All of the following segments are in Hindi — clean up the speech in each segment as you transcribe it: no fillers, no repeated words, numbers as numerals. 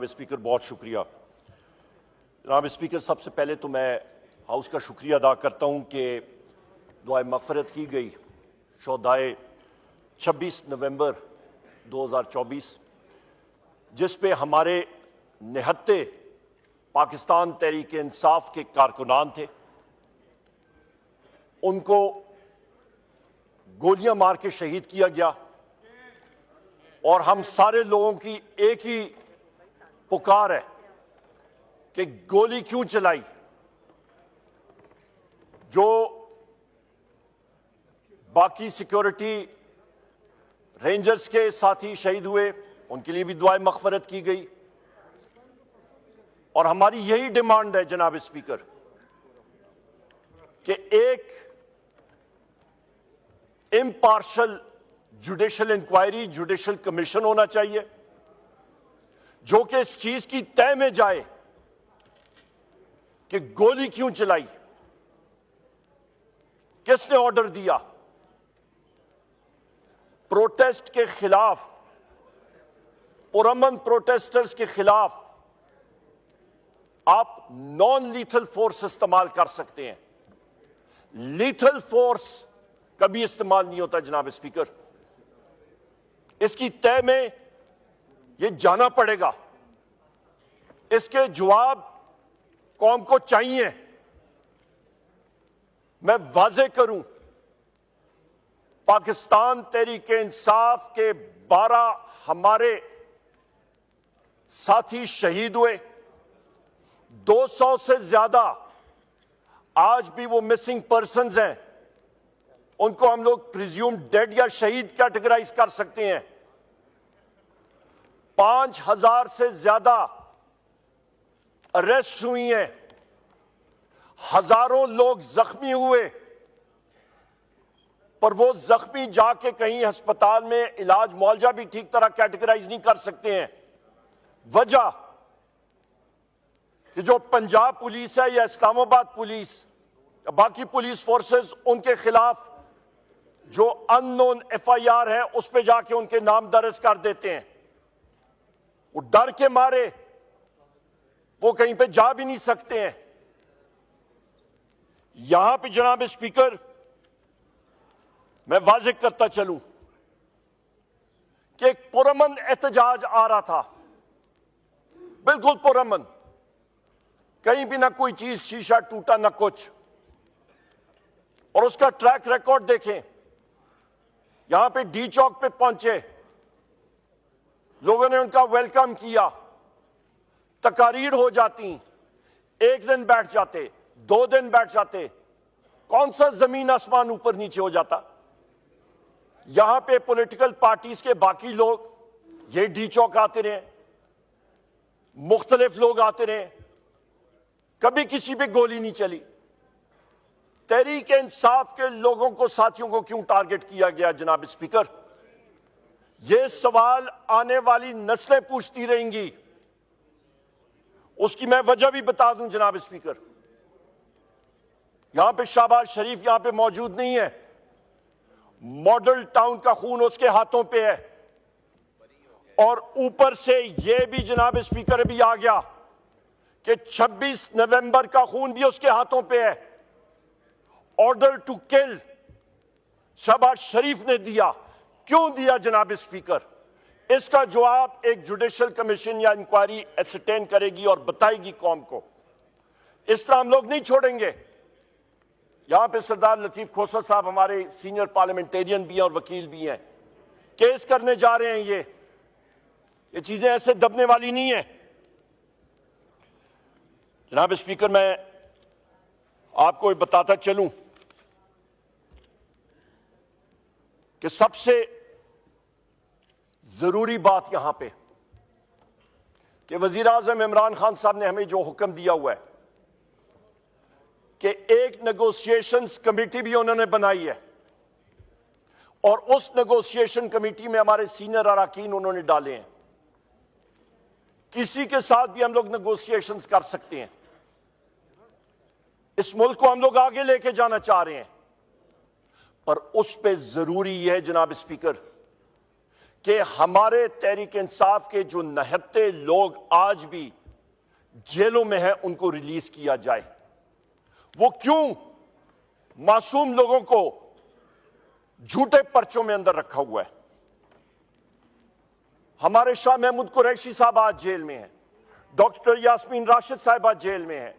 जनाब स्पीकर, बहुत शुक्रिया। जनाब स्पीकर, सबसे पहले तो मैं हाउस का शुक्रिया अदा करता हूँ कि दुआए मग़फ़िरत की गई शोहदाए 26 नवंबर 2024, जिस पे हमारे निहत्ते पाकिस्तान तहरीक इंसाफ के कारकुनान थे, उनको गोलियां मार के शहीद किया गया। और हम सारे लोगों की एक ही पुकार है कि गोली क्यों चलाई। जो बाकी सिक्योरिटी रेंजर्स के साथी शहीद हुए, उनके लिए भी दुआए मग़फ़िरत की गई। और हमारी यही डिमांड है जनाब स्पीकर कि एक impartial judicial inquiry, judicial commission होना चाहिए जो कि इस चीज की तय में जाए कि गोली क्यों चलाई, किसने ऑर्डर दिया। प्रोटेस्ट के खिलाफ, पुरअमन प्रोटेस्टर्स के खिलाफ आप नॉन लीथल फोर्स इस्तेमाल कर सकते हैं, लीथल फोर्स कभी इस्तेमाल नहीं होता जनाब स्पीकर। इसकी तय में यह जाना पड़ेगा, इसके जवाब कौम को चाहिए। मैं वाजे करूं, पाकिस्तान तहरीक इंसाफ के 12 हमारे साथी शहीद हुए, 200 से ज्यादा आज भी वो मिसिंग पर्सन्स हैं, उनको हम लोग प्रिज्यूम डेड या शहीद कैटेगराइज कर सकते हैं। 5000 से ज्यादा अरेस्ट हुई हैं, हजारों लोग जख्मी हुए, पर वो जख्मी जाके कहीं अस्पताल में इलाज मुआवजा भी ठीक तरह कैटेगराइज नहीं कर सकते हैं। वजह कि जो पंजाब पुलिस है या इस्लामाबाद पुलिस या बाकी पुलिस फोर्सेस, उनके खिलाफ जो अननोन FIR है उस पे जाके उनके नाम दर्ज कर देते हैं। वो डर के मारे वो कहीं पे जा भी नहीं सकते हैं। यहां पे जनाब स्पीकर मैं वाज़ेह करता चलूं कि एक पुरअमन एहतजाज आ रहा था, बिल्कुल पुरअमन, कहीं भी ना कोई चीज शीशा टूटा ना कुछ। और उसका ट्रैक रिकॉर्ड देखें, यहां पे डी चौक पे पहुंचे, लोगों ने उनका वेलकम किया, तकारीर हो जाती, एक दिन बैठ जाते, 2 दिन बैठ जाते, कौन सा जमीन आसमान ऊपर नीचे हो जाता। यहां पे पॉलिटिकल पार्टीज के बाकी लोग ये डी चौक आते रहे, मुख्तलिफ लोग आते रहे, कभी किसी पे गोली नहीं चली। तहरीक इंसाफ के लोगों को, साथियों को क्यों टारगेट किया गया जनाब स्पीकर? यह सवाल आने वाली नस्लें पूछती रहेंगी। उसकी मैं वजह भी बता दूं जनाब स्पीकर। यहां पे शहबाज शरीफ यहां पे मौजूद नहीं है, मॉडल टाउन का खून उसके हाथों पे है। और ऊपर से यह भी जनाब स्पीकर अभी आ गया कि 26 नवंबर का खून भी उसके हाथों पे है। ऑर्डर टू किल शहबाज शरीफ ने दिया, क्यों दिया जनाब स्पीकर? इसका जवाब एक जुडिशल कमीशन या इंक्वायरी एसरटेन करेगी और बताएगी कौम को। इस तरह हम लोग नहीं छोड़ेंगे। यहां पे सरदार लतीफ खोसर साहब हमारे सीनियर पार्लियामेंटेरियन भी हैं और वकील भी हैं, केस करने जा रहे हैं। ये चीजें ऐसे दबने वाली नहीं है जनाब स्पीकर। मैं आपको बताता चलूं कि सबसे जरूरी बात यहां पे कि वजीर आजम इमरान खान साहब ने हमें जो हुक्म दिया हुआ है कि एक नेगोशिएशंस कमेटी भी उन्होंने बनाई है, और उस नेगोशिएशन कमेटी में हमारे सीनियर अराकीन उन्होंने डाले हैं। किसी के साथ भी हम लोग नेगोशिएशंस कर सकते हैं। इस मुल्क को हम लोग आगे लेके जाना चाह रहे हैं, पर उस पे जरूरी है जनाब स्पीकर कि हमारे तहरीक इंसाफ के जो 79 लोग आज भी जेलों में हैं उनको रिलीज किया जाए। वो क्यों मासूम लोगों को झूठे पर्चों में अंदर रखा हुआ है? हमारे शाह महमूद कुरैशी साहब आज जेल में हैं, डॉक्टर यास्मीन राशिद साहिबा जेल में हैं,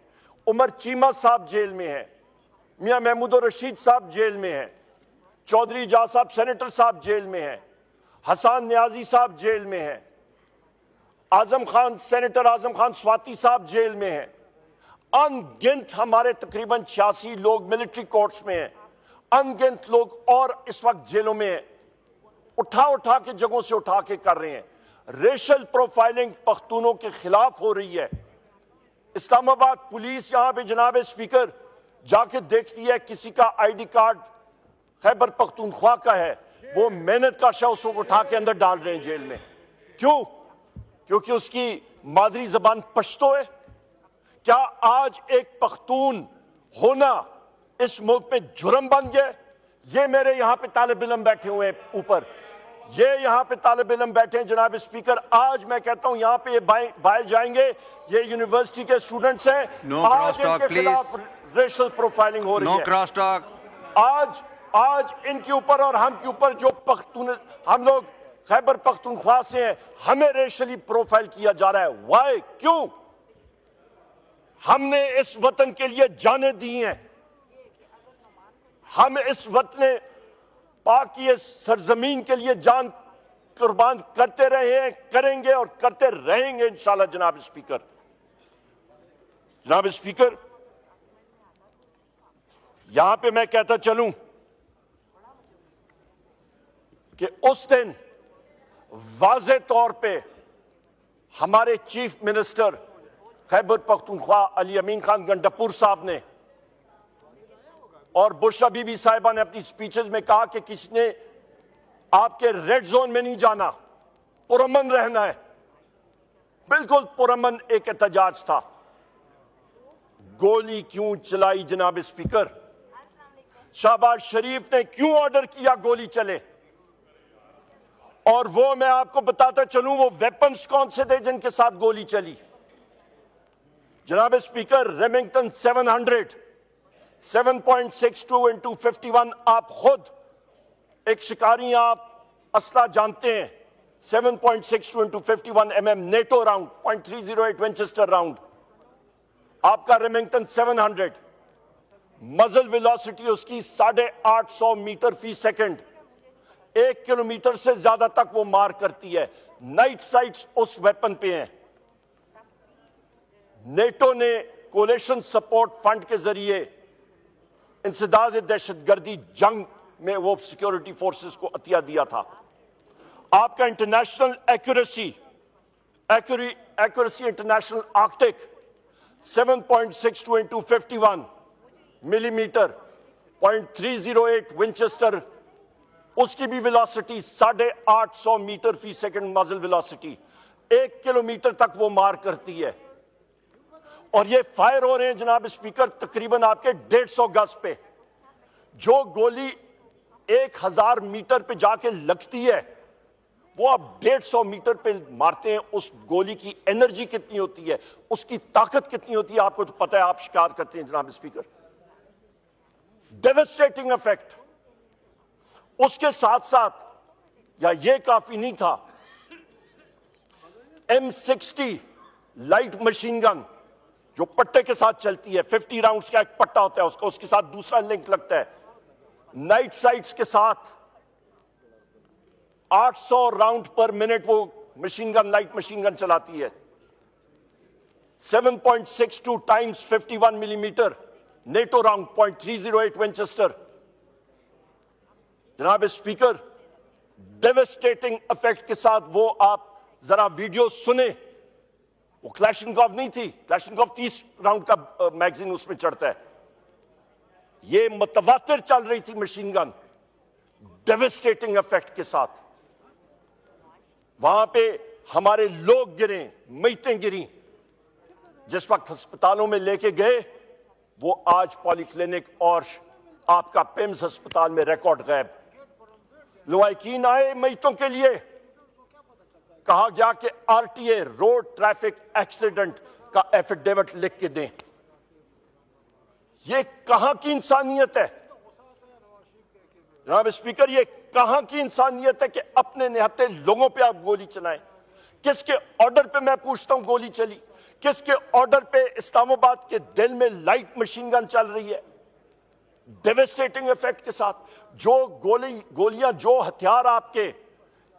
उमर चीमा साहब जेल में हैं, मियां महमूद रशीद साहब जेल में हैं, चौधरी जा साहब सेनेटर साहब जेल में हैं, हसन न्याजी साहब जेल में हैं, आजम खान सेनेटर आजम खान स्वाति साहब जेल में हैं, अनगिनत हमारे तकरीबन 86 लोग मिलिट्री कोर्ट्स में हैं, अनगिनत लोग और इस वक्त जेलों में हैं। उठा के जगहों से उठा के कर रहे हैं। रेशल प्रोफाइलिंग पख्तूनों के खिलाफ हो रही है। इस्लामाबाद पुलिस यहां पे जनाब स्पीकर जाके देखती है किसी का आईडी कार्ड खैबर पख्तूनख्वा का है, वो मेहनत का शख्स उसको उठा के अंदर डाल रहे हैं जेल में। क्यों? क्योंकि उसकी मादरी जबान पश्तो है। क्या आज एक पख्तून होना इस मुल्क में जुर्म बन गया? ये मेरे यहां पे तालिब इल्म बैठे हुए हैं ऊपर, ये यहां पे तालिब इल्म बैठे हैं जनाब स्पीकर। आज मैं कहता हूं यहां पे ये बाहर जाएंगे, ये यूनिवर्सिटी के स्टूडेंट्स हैं, आज इनके खिलाफ रेशल प्रोफाइलिंग हो रही है। Cross talk. आज इनके ऊपर और हम के ऊपर जो पख्तून, हम लोग खैबर पख्तूनख्वा से हैं, हमें रेशली प्रोफाइल किया जा रहा है। वाई? क्यों? हमने इस वतन के लिए जाने दी हैं, हम इस वतन पाक की इस सरजमीन के लिए जान कुर्बान करते रहे हैं, करेंगे और करते रहेंगे इंशाल्लाह। जनाब स्पीकर, यहां पे मैं कहता चलूं कि उस दिन वाज़े तौर पे हमारे चीफ मिनिस्टर खैबर पख्तूनख्वा अली अमीन खान गंडापुर साहब ने और बुशरा बीबी साहिबा ने अपनी स्पीचेस में कहा कि किसने आपके रेड जोन में नहीं जाना, पुरअमन रहना है। बिल्कुल पुरअमन एक एहतजाज था। गोली क्यों चलाई जनाब स्पीकर? शहबाज शरीफ ने क्यों ऑर्डर किया गोली चले? और वो मैं आपको बताता चलूं वो वेपन्स कौन से थे जिनके साथ गोली चली? जनाब स्पीकर, रेमिंगटन 700 7.62 into 51, आप खुद एक शिकारी, आप असला जानते हैं। 7.62 into 51 mm NATO round, .308 Winchester round. आपका रेमिंगटन 700, मजल वेलोसिटी उसकी 850 मीटर फी सेकंड, 1 किलोमीटर से ज्यादा तक वो मार करती है। नाइट साइट्स उस वेपन पे हैं। नेटो ने कोलेशन सपोर्ट फंड के जरिए इंसदाद दहशतगर्दी जंग में वो सिक्योरिटी फोर्सेस को अतिया दिया था। आपका international accuracy international Arctic 7.62 into 51 millimetre, .308 Winchester, उसकी भी वेलोसिटी 850 मीटर फी सेकंड मजल वेलोसिटी, 1 किलोमीटर तक वो मार करती है। और ये फायर हो रहे हैं जनाब स्पीकर तकरीबन आपके 150 गज पे। जो गोली 1000 मीटर पे जाके लगती है वो आप 150 मीटर पे मारते हैं। उस गोली की एनर्जी कितनी होती है, उसकी ताकत कितनी होती है, आपको तो पता है, आप शिकार करते हैं जनाब स्पीकर। Devastating effect. उसके साथ साथ या ये काफी नहीं था, M60 लाइट मशीन गन जो पट्टे के साथ चलती है, 50 राउंड्स का एक पट्टा होता है उसका, उसके साथ दूसरा लिंक लगता है। नाइट साइट्स के साथ 800 राउंड पर मिनट वो machine gun, light machine gun चलाती है। 7.62 times 51 millimetre NATO round, .308 Winchester. जनाब स्पीकर, डेवास्टेटिंग इफेक्ट के साथ वो आप जरा वीडियो सुने। वो क्लैशनकॉफ नहीं थी, क्लैशनकॉफ 30 राउंड का मैगजीन उसमें चढ़ता है। ये मुतवातिर चल रही थी मशीन गन, डेवास्टेटिंग इफेक्ट के साथ। वहां पे हमारे लोग गिरे, मैतें गिरी। जिस वक्त अस्पतालों में लेके गए वो आज पॉलीक्लिनिक और आपका पिम्स अस्पताल में रिकॉर्ड गायब। लवाकिन आए मैतों के लिए, कहा गया कि आरटीए रोड ट्रैफिक एक्सीडेंट का एफिडेविट लिख के दें। यह कहां की इंसानियत है जनाब स्पीकर? यह कहां की इंसानियत है कि अपने निहत्ते लोगों पे आप गोली चलाएं? किसके ऑर्डर पे, मैं पूछता हूं, गोली चली? किसके ऑर्डर पे इस्लामाबाद के दिल में लाइट मशीन गन चल रही है डेवेस्टेटिंग इफेक्ट के साथ? जो गोलियां, जो हथियार आपके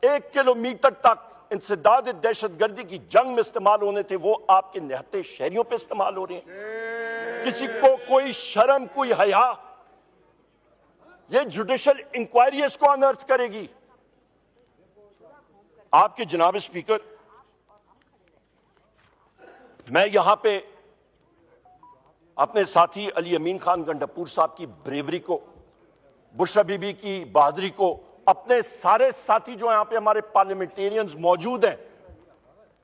1 किलोमीटर तक इंसदाद दहशतगर्दी की जंग में इस्तेमाल होने थे, वो आपके निहत्ते शहरियों पे इस्तेमाल हो रहे हैं। किसी को कोई शर्म, कोई हया? ये जुडिशियल इंक्वायरी इसको अनर्थ करेगी। आपके जनाब स्पीकर, मैं यहां पे अपने साथी अली अमीन खान गंडापुर साहब की ब्रेवरी को, बुशरा बीबी की बहादुरी को, अपने सारे साथी जो यहां पे हमारे पार्लियामेंटेरियंस मौजूद हैं,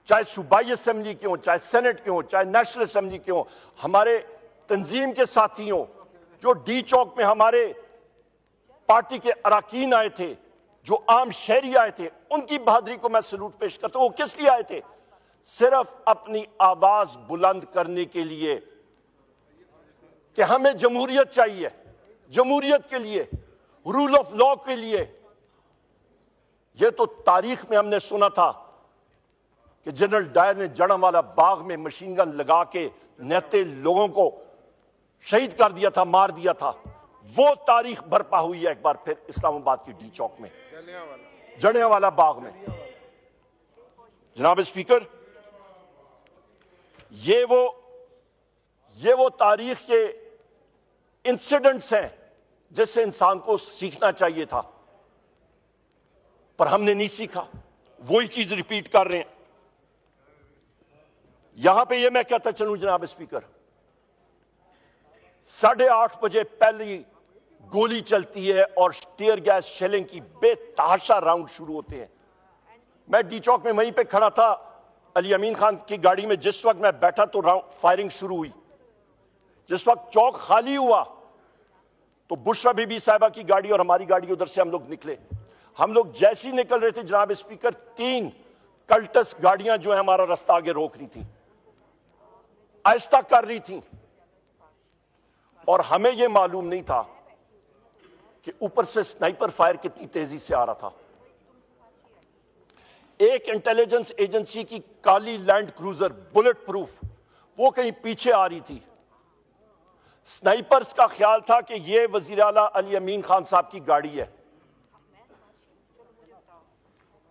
चाहे सूबाई असेंबली के हों, चाहे सेनेट के हों, चाहे नेशनल असेंबली के हों, हमारे तंजीम के साथी हों, जो डी चौक में हमारे पार्टी के अरकान आए थे, जो आम शहरी आए थे, उनकी बहादुरी को मैं सलूट पेश करता हूं। वो किस लिए आए थे? सिर्फ अपनी आवाज बुलंद करने के लिए कि हमें जमहूरियत चाहिए, जमहूरियत के लिए, रूल ऑफ लॉ के लिए। यह तो तारीख में हमने सुना था कि जनरल डायर ने जड़ांवाला बाग में मशीन गन लगा के नेते लोगों को शहीद कर दिया था, मार दिया था। वो तारीख बर्पा हुई है एक बार फिर इस्लामाबाद की डी चौक में, जड़ियांवाला बाग में। जनाब स्पीकर, ये वो तारीख के इंसिडेंट्स हैं जिससे इंसान को सीखना चाहिए था, पर हमने नहीं सीखा, वही चीज रिपीट कर रहे हैं। यहां पे ये मैं कहता चलूं जनाब स्पीकर, 8:30 बजे पहली गोली चलती है और टीयर गैस शेलिंग की बेतहाशा राउंड शुरू होते हैं। मैं डी चौक में वहीं पे खड़ा था, अली अमीन खान की गाड़ी में जिस वक्त मैं बैठा तो फायरिंग शुरू हुई। जिस वक्त चौक खाली हुआ तो बुशरा बीबी साहिबा की गाड़ी और हमारी गाड़ी, उधर से हम लोग निकले। हम लोग जैसे ही निकल रहे थे जनाब स्पीकर, 3 कल्टस गाड़ियां जो है हमारा रास्ता आगे रोक रही थी, आहिस्ता कर रही थी, और हमें यह मालूम नहीं था कि ऊपर से स्नाइपर फायर कितनी तेजी से आ रहा था। एक इंटेलिजेंस एजेंसी की काली लैंड क्रूजर बुलेट प्रूफ, वो कहीं पीछे आ रही थी। स्नाइपर्स का ख्याल था कि यह वजीर आला अली अमीन खान साहब की गाड़ी है।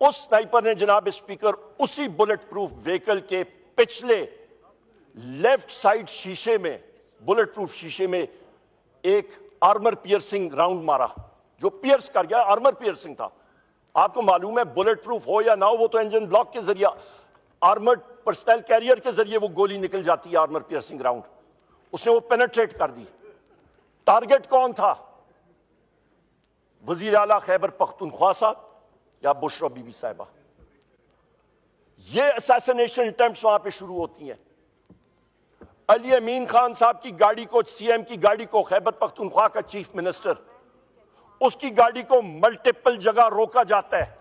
उस स्नाइपर ने जनाब स्पीकर उसी बुलेट प्रूफ व्हीकल के पिछले लेफ्ट साइड शीशे में, बुलेट प्रूफ शीशे में एक आर्मर पियर्सिंग राउंड मारा, जो पियर्स कर गया। आर्मर पियर्सिंग था। आपको मालूम है बुलेट प्रूफ हो या ना हो, वो तो इंजन ब्लॉक के जरिए, आर्मर्ड पर्सनल कैरियर के जरिए वो गोली निकल जाती है, आर्मर पियर्सिंग राउंड। उसने वो पेनेट्रेट कर दी। टारगेट कौन था? वजीर आला खैबर पख्तूनख्वा साहब या बुशरा बीबी साहिबा? ये असैसिनेशन अटेम्प्ट्स वहां पे शुरू होती हैं। अली अमीन खान साहब की गाड़ी को, सीएम की गाड़ी को, खैबर पख्तूनख्वा का चीफ मिनिस्टर, उसकी गाड़ी को मल्टीपल जगह रोका जाता है।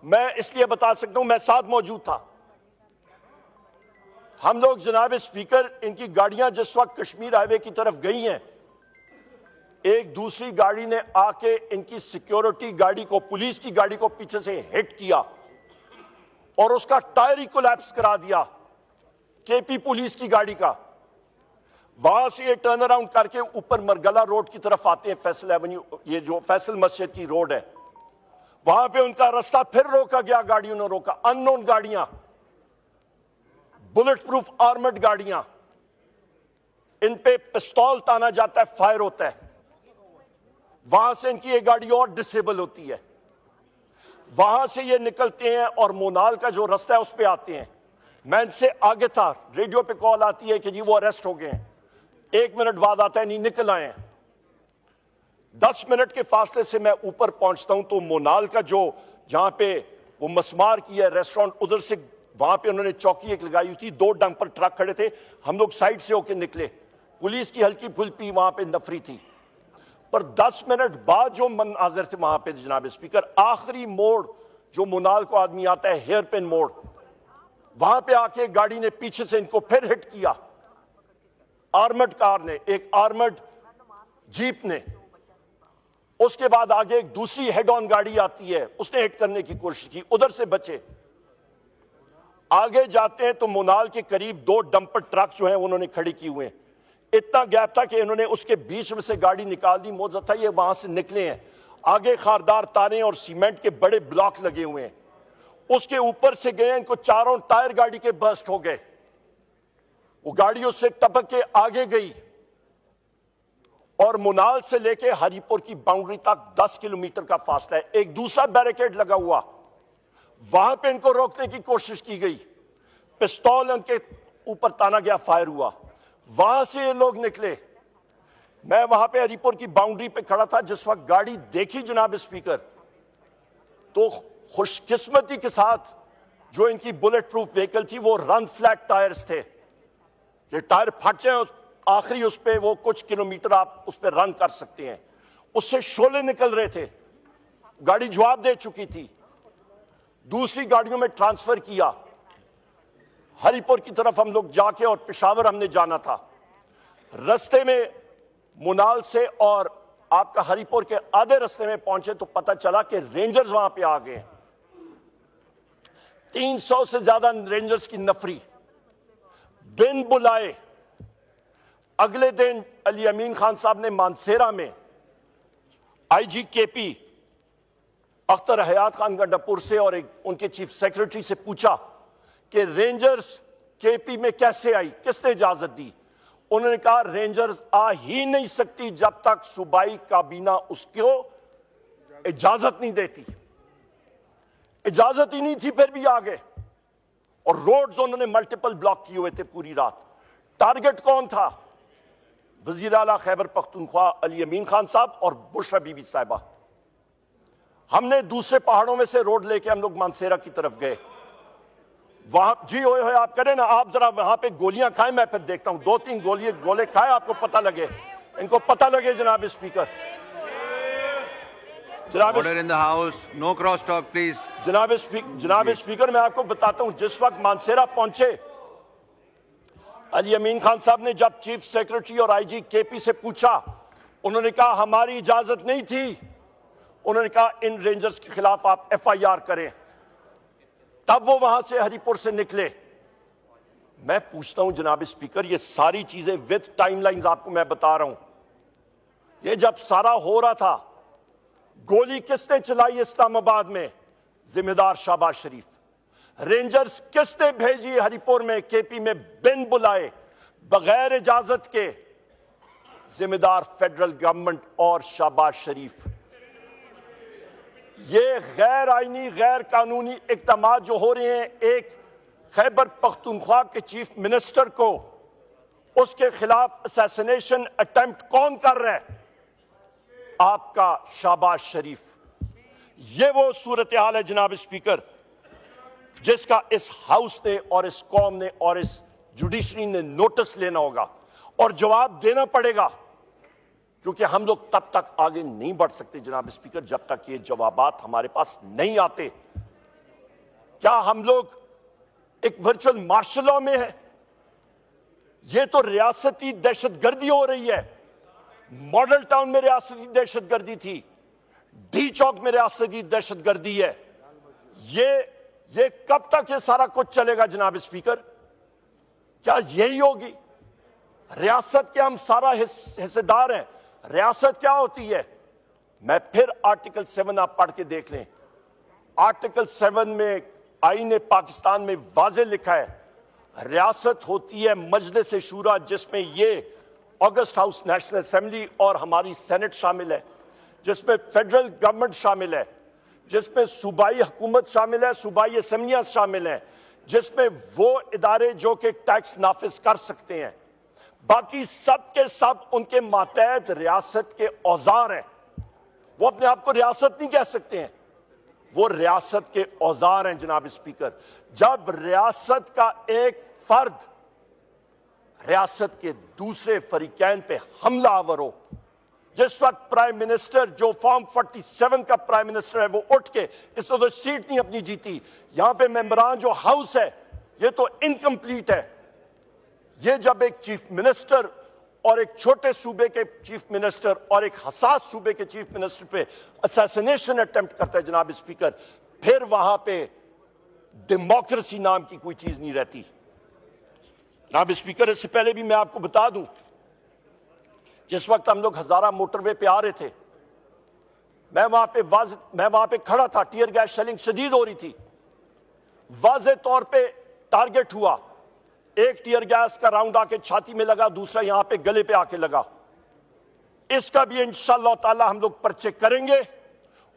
मैं इसलिए बता सकता हूं, मैं साथ मौजूद था। हम लोग जनाब स्पीकर, इनकी गाड़ियां जिस वक्त कश्मीर हाईवे की तरफ गई हैं, एक दूसरी गाड़ी ने आके इनकी सिक्योरिटी गाड़ी को, पुलिस की गाड़ी को पीछे से हिट किया और उसका टायर ही कोलैप्स करा दिया, केपी पुलिस की गाड़ी का। वहां से ये टर्न अराउंड करके ऊपर मरगला रोड की तरफ आते हैं, फैसल एवेन्यू, ये जो फैसल मस्जिद की रोड है, वहां पे उनका रास्ता फिर रोका गया, गाड़ियों ने रोका। अननोन गाड़ियां, बुलेट प्रूफ आर्मर्ड गाड़ियां, इन पे पिस्तौल ताना जाता है, फायर होता है। वहां से इनकी एक गाड़ी और डिसेबल होती है। वहां से ये निकलते हैं और मोनाल का जो रास्ता है उस पे आते हैं। मैं इनसे आगे था, रेडियो पे कॉल आती है कि जी वो अरेस्ट हो गए हैं। 1 मिनट बाद आता है, नहीं निकल आए हैं। 10 मिनट के फासले से मैं ऊपर पहुंचता हूं तो मोनाल का जो, जहां पे वो मसमार की है रेस्टोरेंट, उधर से वहां पे उन्होंने चौकी एक लगाई हुई थी, 2 डंपर ट्रक खड़े थे। हम लोग साइड से होके निकले। पुलिस की हल्की फुल्की वहां पे नफरी थी, पर 10 मिनट बाद जो मंजर थे वहां पे जनाब स्पीकर, आखिरी मोड़ जो मुनाल को आदमी आता है हेयर पिन मोड़, वहां पे आके गाड़ी ने पीछे से इनको फिर हिट किया, आर्मर्ड कार ने, एक आर्मर्ड जीप ने। उसके बाद आगे एक दूसरी हेड ऑन गाड़ी आती है, उसने हिट करने की कोशिश की, उधर से बचे। आगे जाते हैं तो मुनाल के करीब 2 डंपर ट्रक जो हैं उन्होंने खड़ी की हुए हैं। इतना गैप था कि इन्होंने उसके बीच में से गाड़ी निकाल दी। मौजूदा था ये वहां से निकले हैं, आगे खारदार तारे और सीमेंट के बड़े ब्लॉक लगे हुए हैं, उसके ऊपर से गए, इनको चारों टायर गाड़ी के बर्स्ट हो गए। वो गाड़ी उससे टपक के आगे गई और मुनाल से लेके हरीपुर की बाउंड्री तक 10 किलोमीटर का फासला है। एक दूसरा बैरिकेड लगा हुआ, वहां पे इनको रोकने की कोशिश की गई, पिस्तौल उनके ऊपर ताना गया, फायर हुआ, वहां से ये लोग निकले। मैं वहां पे हरीपुर की बाउंड्री पे खड़ा था जिस वक्त गाड़ी देखी जनाब स्पीकर, तो खुशकिस्मती के साथ जो इनकी बुलेट प्रूफ व्हीकल थी वो रन फ्लैट टायर्स थे, ये टायर फट जाए आखिरी उस पे वो कुछ किलोमीटर आप उस पर रन कर सकते हैं, उससे शोले निकल रहे थे। गाड़ी जवाब दे चुकी थी, दूसरी गाड़ियों में ट्रांसफर किया। हरीपुर की तरफ हम लोग जाके और पेशावर हमने जाना था। रास्ते में मुनाल से और आपका हरीपुर के आधे रास्ते में पहुंचे तो पता चला कि रेंजर्स वहां पे आ गए। 300 से ज्यादा रेंजर्स की नफरी बिन बुलाए। अगले दिन अली अमीन खान साहब ने मानसेरा में आईजी केपी अख्तर हयात खान गंडापुर से और एक उनके चीफ सेक्रेटरी से पूछा कि रेंजर्स केपी में कैसे आई, किसने इजाजत दी। उन्होंने कहा रेंजर्स आ ही नहीं सकती जब तक सूबाई काबीना उसको इजाजत नहीं देती। इजाजत ही नहीं थी, फिर भी आ गए और रोड्स उन्होंने मल्टीपल ब्लॉक किए हुए थे पूरी रात। टारगेट कौन था? वजीर आला खैबर पख्तूनख्वा अली अमीन खान साहब और बुशरा बीबी साहिबा। हमने दूसरे पहाड़ों में से रोड लेके हम लोग मानसेरा की तरफ गए। वहां जी ओए होए आप करें ना, आप जरा वहां पे गोलियां खाएं, मैं फिर देखता हूं। 2-3 गोले खाए, आपको पता लगे, इनको पता लगे। जनाब speaker, Order in the house. No cross talk, please. जनाब स्पीकर, मैं आपको बताता हूं, जिस वक्त मानसेरा पहुंचे अली अमीन खान साहब ने जब चीफ सेक्रेटरी और आईजी केपी से पूछा, उन्होंने कहा हमारी इजाजत नहीं थी। उन्होंने कहा इन रेंजर्स के खिलाफ आप एफआईआर करें। तब वो वहां से हरीपुर से निकले। मैं पूछता हूं जनाब स्पीकर, ये सारी चीजें विद टाइमलाइंस आपको मैं बता रहा हूं। ये जब सारा हो रहा था, गोली किसने चलाई इस्लामाबाद में? जिम्मेदार शाहबाज शरीफ। रेंजर्स किसने भेजी हरीपुर में केपी में बिन बुलाए बगैर इजाजत के? जिम्मेदार फेडरल गवर्नमेंट और शाहबाज शरीफ। ये गैर आईनी गैर कानूनी इक़दामात जो हो रहे हैं, एक खैबर पख्तूनख्वा के चीफ मिनिस्टर को उसके खिलाफ असैसिनेशन अटेम्प्ट कौन कर रहा है? आपका शाहबाज शरीफ। ये वो सूरत हाल है जनाब स्पीकर जिसका इस हाउस ने और इस कौम ने और इस जुडिशरी ने नोटिस लेना होगा और जवाब देना पड़ेगा, क्योंकि हम लोग तब तक आगे नहीं बढ़ सकते जनाब स्पीकर जब तक ये जवाबात हमारे पास नहीं आते। क्या हम लोग एक वर्चुअल मार्शल लॉ में है? ये तो रियासती दहशतगर्दी हो रही है। मॉडल टाउन में रियासती दहशतगर्दी थी, डी चौक में रियासती दहशतगर्दी है। ये कब तक ये सारा कुछ चलेगा जनाब स्पीकर? क्या यही होगी रियासत के? हम सारा हिस्सेदार हैं। रियासत क्या होती है? मैं फिर आर्टिकल 7 आप पढ़ के देख लें। आर्टिकल 7 में आईन पाकिस्तान में वाज़े लिखा है, रियासत होती है मजलिस शूरा, जिसमें ये ऑगस्ट हाउस नेशनल असेंबली और हमारी सेनेट शामिल है, जिसमें फेडरल गवर्नमेंट शामिल है, जिसमें सूबाई हुकूमत शामिल है, सूबाई असेंबलियां शामिल हैं, जिसमें वो इदारे जो कि टैक्स नाफिज कर सकते हैं। बाकी सब के सब उनके मातहत रियासत के औजार हैं। वो अपने आप को रियासत नहीं कह सकते हैं, वो रियासत के औजार हैं जनाब स्पीकर। जब रियासत का एक फर्द रियासत के दूसरे फरीकैन पे हमला आवर हो जिस वक्त प्राइम मिनिस्टर जो फॉर्म 47 का प्राइम मिनिस्टर है वो उठ के इसने तो सीट नहीं अपनी जीती, यहां पे मेंबरान जो हाउस है ये तो इनकम्प्लीट है। ये जब एक चीफ मिनिस्टर और एक छोटे सूबे के चीफ मिनिस्टर और एक हसास सूबे के चीफ मिनिस्टर पे असैसिनेशन अटेम्प्ट करता है जनाब स्पीकर, फिर वहां पे डेमोक्रेसी नाम की कोई चीज नहीं रहती। जनाब स्पीकर, इससे पहले भी मैं आपको बता दूं, जिस वक्त हम लोग हजारा मोटरवे पे आ रहे थे, मैं वहां पे खड़ा था, टीयर गैस शेलिंग शदीद हो रही थी, वाज़े तौर पे टारगेट हुआ, एक टीयर गैस का राउंड आके छाती में लगा, दूसरा यहां पे गले पे आके लगा। इसका भी इंशाअल्लाह ताला हम लोग पर्चे करेंगे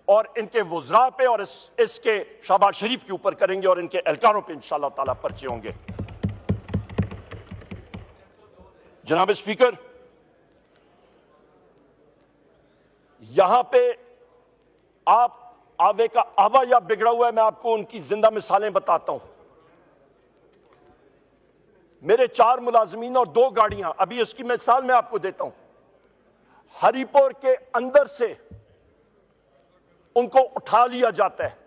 और इनके वुज़रा पे और इसके शहबाज शरीफ के ऊपर करेंगे और इनके एहलकारों पे इंशाअल्लाह ताला पर्चे होंगे। जनाब स्पीकर, यहां पे आप आवे का आवा या बिगड़ा हुआ है, मैं आपको उनकी जिंदा मिसालें बताता हूं। मेरे 4 मुलाजमीन और 2 गाड़ियां, अभी इसकी मिसाल मैं आपको देता हूं। हरिपुर के अंदर से उनको उठा लिया जाता है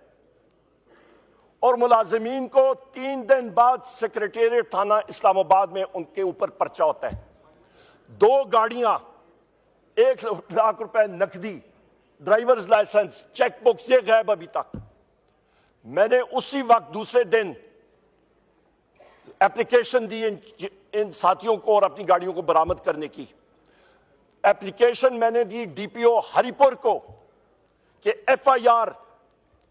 और मुलाजमीन को 3 दिन बाद सेक्रेटेरिएट थाना इस्लामाबाद में उनके ऊपर पर्चा होता है। 2 गाड़ियां, 1 लाख रुपए नकदी, ड्राइवर्स लाइसेंस, चेक बुक्स, ये गायब अभी तक। मैंने उसी वक्त दूसरे दिन एप्लीकेशन दी इन साथियों को और अपनी गाड़ियों को बरामद करने की। एप्लीकेशन मैंने दी डीपीओ हरिपुर को कि एफआईआर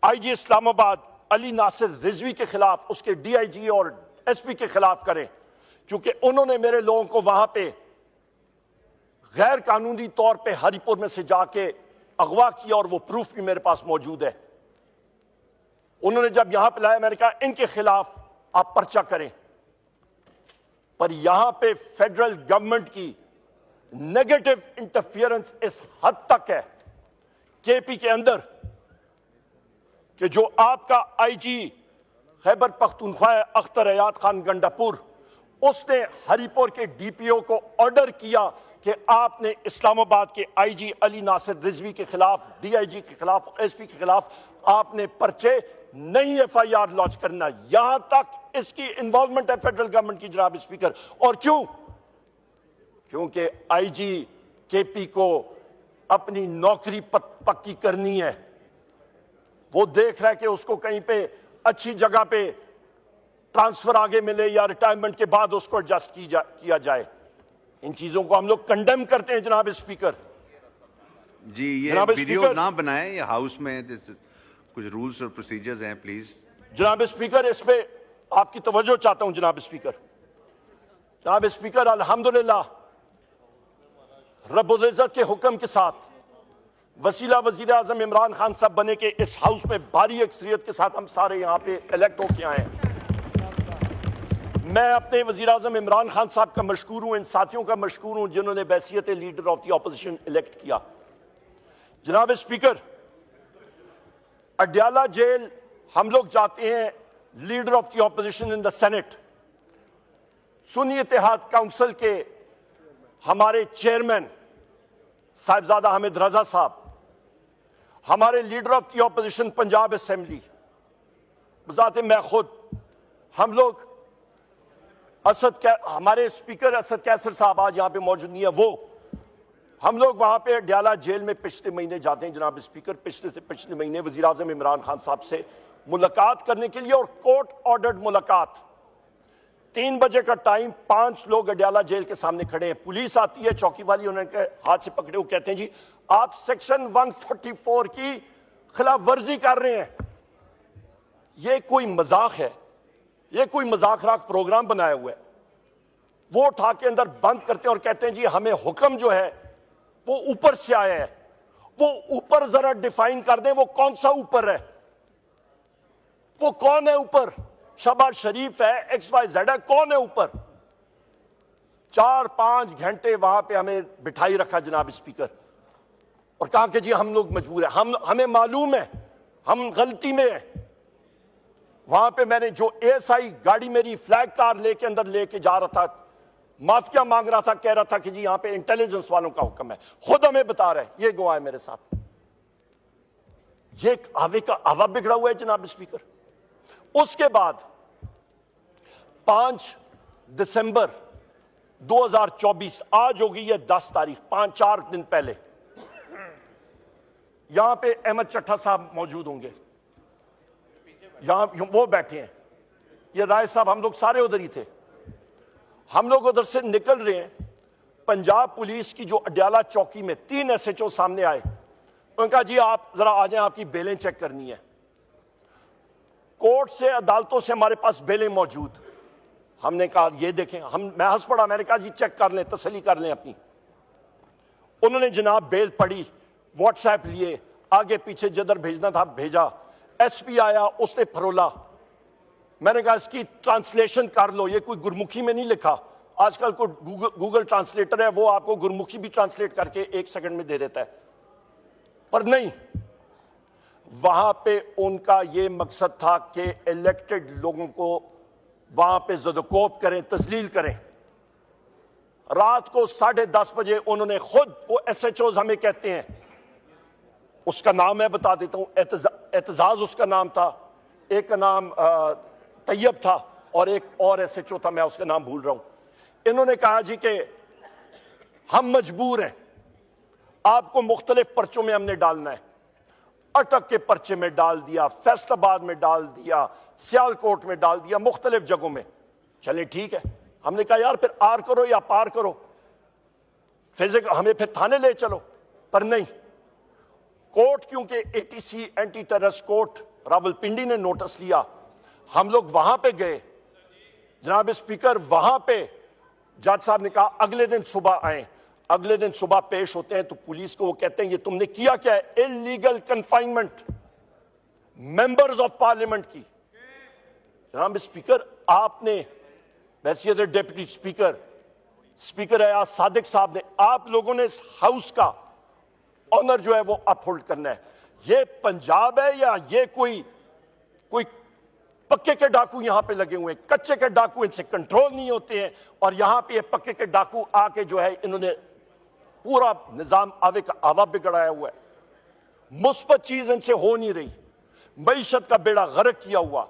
आईजी इस्लामाबाद अली नासिर रिजवी के खिलाफ, उसके डीआईजी और एसपी के खिलाफ करें, क्योंकि उन्होंने मेरे लोगों को वहां पे गैर कानूनी तौर पे हरिपुर में से जाके अगवा किया और वो प्रूफ भी मेरे पास मौजूद है। उन्होंने जब यहां पे लाया, मैंने कहा इनके खिलाफ आप पर्चा करें, पर यहां पे फेडरल गवर्नमेंट की नेगेटिव इंटरफियरेंस इस हद तक है केपी के अंदर कि जो आपका आईजी खैबर पख्तूनख्वा है अख्तर हयात खान गंडापुर, उसने हरिपुर के डीपीओ को ऑर्डर किया कि आपने इस्लामाबाद के आईजी अली नासिर रिजवी के खिलाफ, डीआईजी के खिलाफ, एसपी के खिलाफ आपने पर्चे नहीं एफआईआर लॉन्च करना। यहां तक इसकी इन्वॉल्वमेंट है फेडरल गवर्नमेंट की जनाब स्पीकर। और क्यों? क्योंकि आईजी केपी को अपनी नौकरी पक्की करनी है। वो देख रहा है कि उसको कहीं पे अच्छी जगह पे ट्रांसफर आगे मिले या रिटायरमेंट के बाद उसको एडजस्ट किया जाए। इन चीजों को हम लोग कंडेम करते हैं जनाब स्पीकर। जी, ये वीडियो ना बनाएं, ये हाउस में कुछ रूल्स और प्रोसीजर्स हैं, प्लीज। जनाब स्पीकर, इस पे आपकी तवज्जो चाहता हूं जनाब स्पीकर। जनाब स्पीकर, अल्हम्दुलिल्लाह रब्बुल इज्जत के हुक्म के साथ वसीला वजीर आजम इमरान खान साहब बने के इस हाउस में भारी अक्सरियत के साथ हम सारे यहां पे इलेक्ट होके आए हैं। मैं अपने वजीर आजम इमरान खान साहब का मशकूर हूं, इन साथियों का मशकूर हूं जिन्होंने बैसियत leader of the opposition elect किया। जनाब स्पीकर, अडयाला जेल हम लोग जाते हैं, leader of the opposition in the senate, Sunni Ittehad council के हमारे चेयरमैन साहिबजादा हामिद रजा साहब, हमारे leader of the opposition Punjab assembly, बजाते मैं खुद, हम लोग हमारे स्पीकर असद कैसर साहब आज यहां पे मौजूद नहीं है, वो हम लोग वहां पे अडयाला जेल में पिछले महीने जाते हैं जनाब स्पीकर, पिछले महीने वजीर आजम इमरान खान साहब से मुलाकात करने के लिए, और कोर्ट ऑर्डर्ड मुलाकात। 3 बजे का टाइम, 5 लोग अडयाला जेल के सामने खड़े हैं, पुलिस आती है, चौकी वाली उन्होंने हाथ से पकड़े, वो कहते हैं जी आप सेक्शन 144 की खिलाफ वर्जी कर रहे हैं। ये कोई मजाक है? ये कोई मजाक प्रोग्राम बनाया हुआ है? वो उठा के अंदर बंद करते हैं और कहते हैं जी हमें हुक्म जो है वो ऊपर से आया है। वो ऊपर जरा डिफाइन कर दें, वो कौन सा ऊपर है? वो कौन है ऊपर? शहबाज शरीफ है, XYZ है, कौन है ऊपर? 4-5 घंटे वहां पे हमें बिठाई रखा जनाब स्पीकर, और कहा कि जी हम लोग मजबूर हैं, हमें मालूम है हम गलती में है। वहां पे मैंने जो ASI गाड़ी मेरी फ्लैग कार लेके अंदर लेके जा रहा था, माफिया मांग रहा था, कह रहा था कि जी यहां पे इंटेलिजेंस वालों का हुक्म है, खुद हमें बता रहे हैं, ये गवाह है मेरे साथ। ये हवा बिगड़ा हुआ है जनाब स्पीकर। उसके बाद 5 दिसंबर 2024, आज होगी ये 10 तारीख, 4 दिन पहले, यहां पे अहमद चट्टा साहब मौजूद होंगे, यहां वो बैठे हैं, ये राय साहब, हम लोग सारे उधर ही थे। हम लोग उधर से निकल रहे हैं, पंजाब पुलिस की जो अडयाला चौकी में 3 SHO सामने आए, उन्होंने कहा जी आप जरा आ जाएं, आपकी बेलें चेक करनी है। कोर्ट से, अदालतों से हमारे पास बेलें मौजूद। हमने कहा ये देखें, मैं हंस पड़ा, मैंने कहा जी चेक कर लें, तसल्ली कर लें अपनी। उन्होंने जनाब बेल पढ़ी, व्हाट्सएप लिए, आगे पीछे जिधर भेजना था भेजा। SP आया, उसने फरोला। मैंने कहा इसकी ट्रांसलेशन कर लो, ये कोई गुरमुखी में नहीं लिखा, आजकल को गूगल ट्रांसलेटर है, वो आपको गुरमुखी भी ट्रांसलेट करके 1 सेकंड में दे देता है। पर नहीं, वहां पे उनका ये मकसद था कि इलेक्टेड लोगों को वहां पे ज़दकोब करें, तस्लील करें। रात को 10:30 बजे उन्होंने खुद, वो SHOs हमें कहते हैं, उसका नाम मैं बता देता हूं, एतजाज उसका नाम था, एक का नाम तैयब था और एक और SHO था, मैं उसका नाम भूल रहा हूं। इन्होंने कहा जी कि हम मजबूर हैं, आपको मुख्तलिफ पर्चों में हमने डालना है। अटक के पर्चे में डाल दिया, फैसलाबाद में डाल दिया, सियालकोट में डाल दिया, मुख्तलिफ जगहों में। चले ठीक है, हमने कहा यार फिर आर करो या पार करो, फिजिकल हमें फिर थाने ले चलो, पर नहीं। कोर्ट, क्योंकि ATC anti terrorist court Rawalpindi ने नोटिस लिया, हम लोग वहां पे गए। जनाब स्पीकर, वहां पे जज साहब ने कहा अगले दिन सुबह आए। अगले दिन सुबह पेश होते हैं तो पुलिस को वो कहते हैं ये तुमने किया क्या है? Illegal confinement members of parliament की। जनाब स्पीकर, आपने वैसे डिप्टी स्पीकर है आज सादिक साहब ने, आप लोगों ने इस हाउस का ऑनर जो है वो अपहोल्ड करना है। ये पंजाब है या ये कोई पक्के के डाकू यहां पे लगे हुए हैं? कच्चे के डाकू इनसे कंट्रोल नहीं होते हैं, और यहां पे पक्के के डाकू आके जो है इन्होंने पूरा निजाम आवा बिगड़ाया हुआ है। मुस्बत चीज इनसे हो नहीं रही, मईशत का बेड़ा गर्क किया हुआ।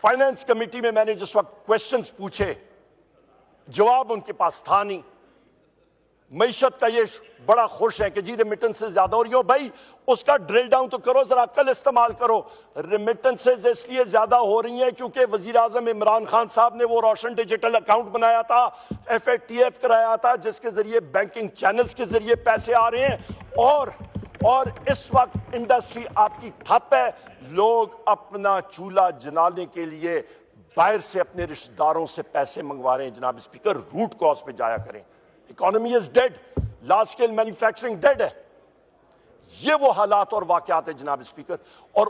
फाइनेंस कमेटी में मैंने जिस वक्त क्वेश्चंस पूछे, जवाब उनके पास था नहीं। मईशत का ये बड़ा खुश है कि जी रेमिटेंसेस ज्यादा हो रही हो। भाई उसका ड्रिल डाउन तो करो, जरा अक्ल इस्तेमाल करो। रेमिटेंसेस इसलिए ज्यादा हो रही हैं क्योंकि वजीर आजम इमरान खान साहब ने वो रोशन डिजिटल अकाउंट बनाया था, FATF कराया था, जिसके जरिए बैंकिंग चैनल्स के जरिए पैसे आ रहे हैं। और इस वक्त इंडस्ट्री आपकी ठप है। लोग अपना चूल्हा जलाने के लिए बाहर से अपने रिश्तेदारों से पैसे मंगवा रहे हैं। जनाब स्पीकर, रूट कॉज पे जाया करें। Economy is dead, large scale manufacturing dead है। ये वो हालात और वाकयात है जनाब स्पीकर। और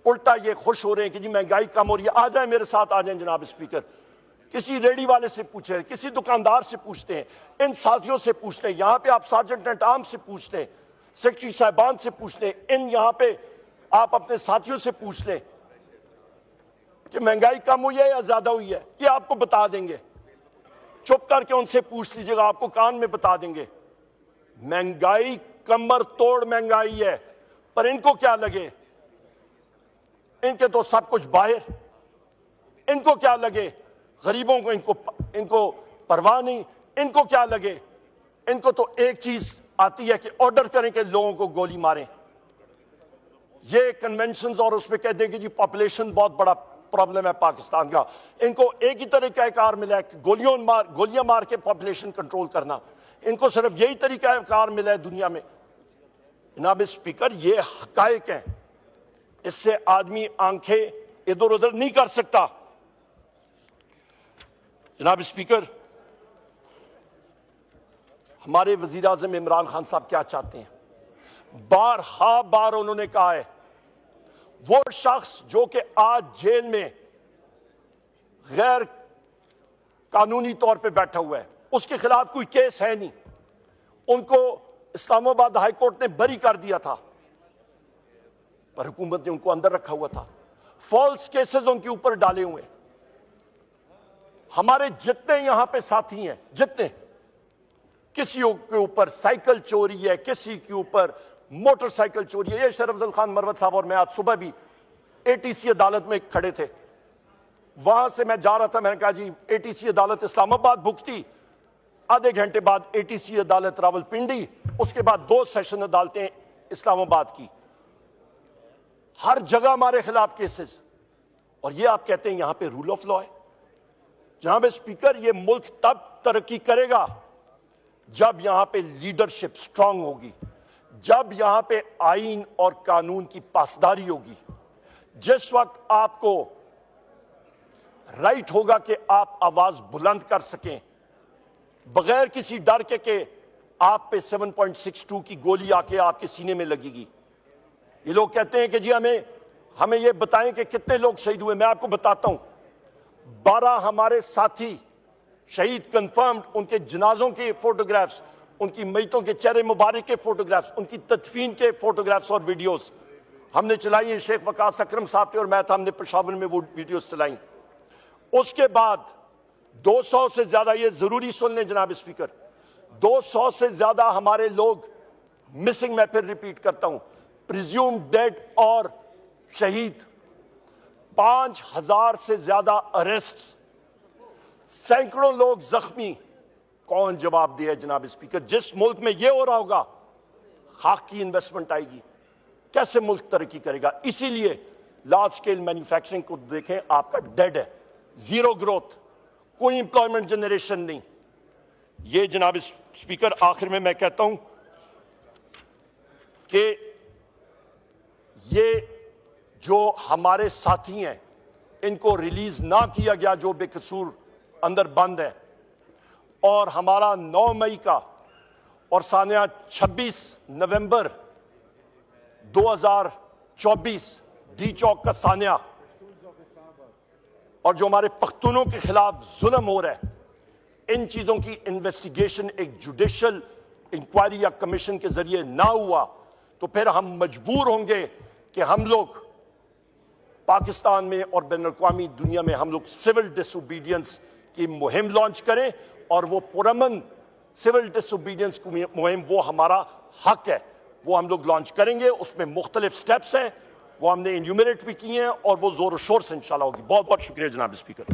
उल्टा ये खुश हो रहे हैं कि जी महंगाई कम हो रही है। आ जाए मेरे साथ, आ जाए जनाब स्पीकर। किसी रेडी वाले से पूछे, किसी दुकानदार से पूछते हैं, इन साथियों से पूछते हैं, यहां पे आप सार्जेंट एट आर्म से पूछते हैं, सेक्रेटरी साहिबान से पूछते हैं, इन यहां पे आप अपने साथियों से पूछ लें कि महंगाई कम हुई है या ज्यादा हुई है, ये आपको बता देंगे। चुप करके उनसे पूछ लीजिएगा, आपको कान में बता देंगे। महंगाई कमर तोड़ महंगाई है, पर इनको क्या लगे? इनके तो सब कुछ बाहर। इनको क्या लगे? गरीबों को इनको परवाह नहीं। इनको क्या लगे? इनको तो एक चीज आती है कि ऑर्डर करें कि लोगों को गोली मारें। ये कन्वेंशंस और उसमें कह दें कि जी पॉपुलेशन बहुत बड़ा प्रॉब्लम है पाकिस्तान का। इनको एक ही तरीका कार मिला है कि गोलियां मार के पॉपुलेशन कंट्रोल करना। इनको सिर्फ यही तरीका कार मिला है दुनिया में। जनाब स्पीकर, ये हकायक हैं, इससे आदमी आंखें इधर उधर नहीं कर सकता। जनाब स्पीकर, हमारे वजीर आजम इमरान खान साहब क्या चाहते हैं? बार उन्होंने कहा है, वो शख्स जो कि आज जेल में गैर कानूनी तौर पे बैठा हुआ है, उसके खिलाफ कोई केस है नहीं, उनको इस्लामाबाद हाई कोर्ट ने बरी कर दिया था, पर हुकूमत ने उनको अंदर रखा हुआ था। फॉल्स केसेस उनके ऊपर डाले हुए। हमारे जितने यहां पे साथी हैं, जितने, किसी के ऊपर साइकिल चोरी है, किसी के ऊपर मोटरसाइकिल चोरी है। ये शरफ अफजल खान मरवत साहब और मैं आज सुबह भी एटीसी अदालत में खड़े थे। वहां से मैं जा रहा था, मैंने कहा जी एटीसी अदालत इस्लामाबाद भुगती, आधे घंटे बाद एटीसी अदालत रावलपिंडी, उसके बाद 2 सेशन अदालतें इस्लामाबाद की। हर जगह हमारे खिलाफ केसेस, और ये आप कहते हैं यहां पे रूल ऑफ लॉ है। जहां पे स्पीकर, ये मुल्क तब तरक्की करेगा जब यहां पे लीडरशिप स्ट्रांग होगी, जब यहां पे आईन और कानून की पासदारी होगी। जिस वक्त आपको राइट होगा कि आप आवाज बुलंद कर सकें बगैर किसी डर के आप पे 7.62 की गोली आके आपके सीने में लगेगी। ये लोग कहते हैं कि जी हमें ये बताएं कि कितने लोग शहीद हुए। मैं आपको बताता हूं, 12 हमारे साथी शहीद कंफर्म्ड, उनके जनाजों के फोटोग्राफ्स, उनकी मैतों के चेहरे मुबारक के फोटोग्राफ्स, उनकी तदफीन के फोटोग्राफ्स और वीडियोस हमने चलाई हैं। शेख वकास अकरम साहब थे और मैं था, हमने पेशावर में वो वीडियोस चलाई। उसके बाद 200 से ज्यादा, ये जरूरी सुन लें जनाब स्पीकर, 200 से ज्यादा हमारे लोग मिसिंग, मैं फिर रिपीट करता हूं, प्रिज्यूम डेड और शहीद, 5000 से ज्यादा अरेस्ट, सैकड़ों लोग जख्मी। कौन जवाब दिया जनाब स्पीकर? जिस मुल्क में यह हो रहा होगा, खाक की इन्वेस्टमेंट आएगी, कैसे मुल्क तरक्की करेगा? इसीलिए लार्ज स्केल मैन्युफैक्चरिंग को देखें, आपका डेड है, जीरो ग्रोथ, कोई इंप्लॉयमेंट जनरेशन नहीं। ये जनाब स्पीकर, आखिर में मैं कहता हूं कि ये जो हमारे साथी हैं, इनको रिलीज ना किया गया जो बेकसूर अंदर बंद है, और हमारा 9 मई का और सानिया 26 नवंबर 2024 डी चौक का सानिया, और जो हमारे पख्तूनों के खिलाफ जुल्म हो रहा है, इन चीजों की इन्वेस्टिगेशन एक जुडिशियल इंक्वायरी या कमीशन के जरिए ना हुआ तो फिर हम मजबूर होंगे कि हम लोग पाकिस्तान में और बैनुल-अक़वामी दुनिया में हम लोग सिविल डिसोबीडियंस की मुहिम लॉन्च करें, और वो पुरअमन सिविल डिसोबीडियंस की मुहिम, वो हमारा हक है, वो हम लोग लॉन्च करेंगे। उसमें मुख्तलिफ स्टेप्स हैं, वो हमने इन्यूमरेट भी किए हैं, और वो जोर शोर से इंशाल्लाह होगी। बहुत बहुत शुक्रिया जनाब स्पीकर।